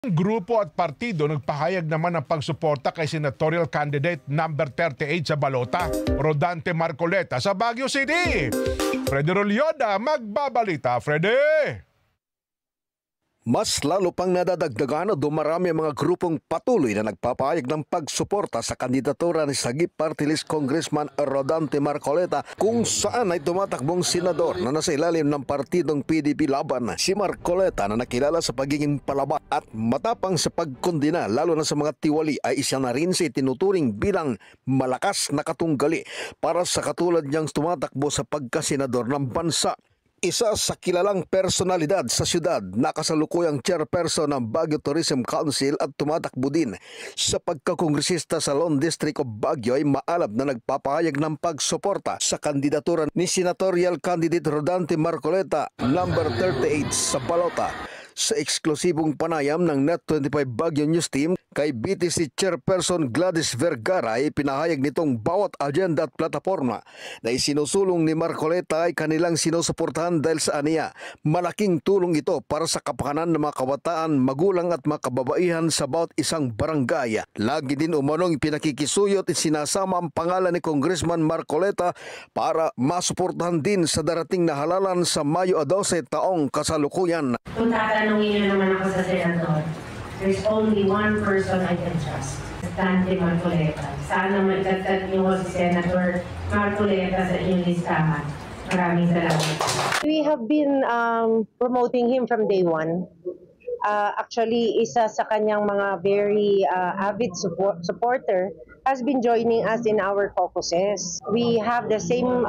Grupo at partido nagpahayag naman ng pagsuporta kay senatorial candidate number 38 sa Balota, Rodante Marcoleta sa Baguio City. Freddy Rolyoda magbabalita. Freddy! Mas lalo pang nadadagdagan o dumarami ang mga grupong patuloy na nagpapahayag ng pagsuporta sa kandidatura ni Sagip Party List Congressman Rodante Marcoleta, kung saan ay tumatakbong senador na nasa ilalim ng partidong PDP laban. Si Marcoleta na nakilala sa pagiging palaban at matapang sa pagkondina lalo na sa mga tiwali ay isa na rin sa itinuturing bilang malakas na katunggali para sa katulad niyang tumatakbo sa pagkasenador ng bansa. Isa sa kilalang personalidad sa siyudad na kasalukuyang chairperson ng Baguio Tourism Council at tumatakbo din sa pagkakongresista sa Lone District of Baguio ay maalab na nagpapahayag ng pagsuporta sa kandidatura ni senatorial candidate Rodante Marcoleta number 38 sa Balota. Sa eksklusibong panayam ng Net25 Baguio News Team kay BTC Chairperson Gladys Vergara ay pinahayag nitong bawat agenda at plataforma na isinusulong ni Marcoleta ay kanilang sinusuportahan dahil sa aniya malaking tulong ito para sa kapakanan ng mga kabataan, magulang at mga kababaihan sa bawat isang barangay. Lagi din umanong pinakikisuyot at sinasama ang pangalan ni Congressman Marcoleta para masuportahan din sa darating na halalan sa Mayo 12 taong kasalukuyan. Kung tatanungin niyo naman ako sa senador, there's only one person I can trust, Rodante Marcoleta. Sana maitagtag niyo si Senator Marcoleta sa inyong listahan. Maraming salamat. We have been promoting him from day one. Actually, isa sa kanyang mga very avid supporter has been joining us in our caucuses. We have the same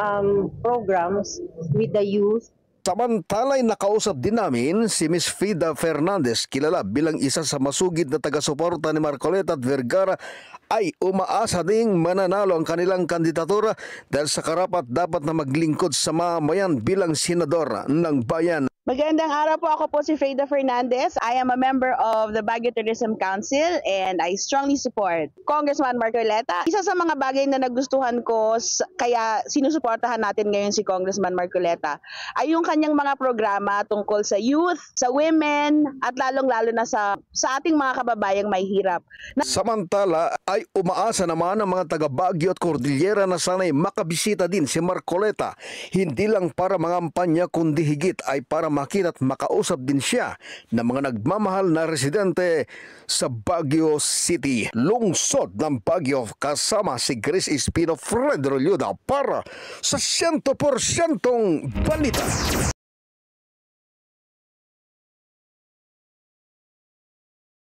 programs with the youth. Samantala'y nakausap din namin si Ms. Fida Fernandez, kilala bilang isa sa masugid na taga-suporta ni Marcoleta at Vergara, ay umaasa ding mananalo ang kanilang kandidatura dahil sa karapat dapat na maglingkod sa mamayan bilang senador ng bayan. Magandang araw po, ako po si Freda Fernandez. I am a member of the Baguio Tourism Council and I strongly support Congressman Marcoleta. Isa sa mga bagay na nagustuhan ko kaya sinusuportahan natin ngayon si Congressman Marcoleta ay yung kanyang mga programa tungkol sa youth, sa women at lalong-lalo na sa ating mga kababayang may hirap. Samantala ay umaasa naman ang mga taga Baguio at Cordillera na sana'y makabisita din si Marcoleta, hindi lang para mangampanya kundi higit ay para makita at makausap din siya ng mga nagmamahal na residente sa Baguio City. Lungsod ng Baguio, kasama si Grace Espino, Fred Rolyoda para sa 100% balita.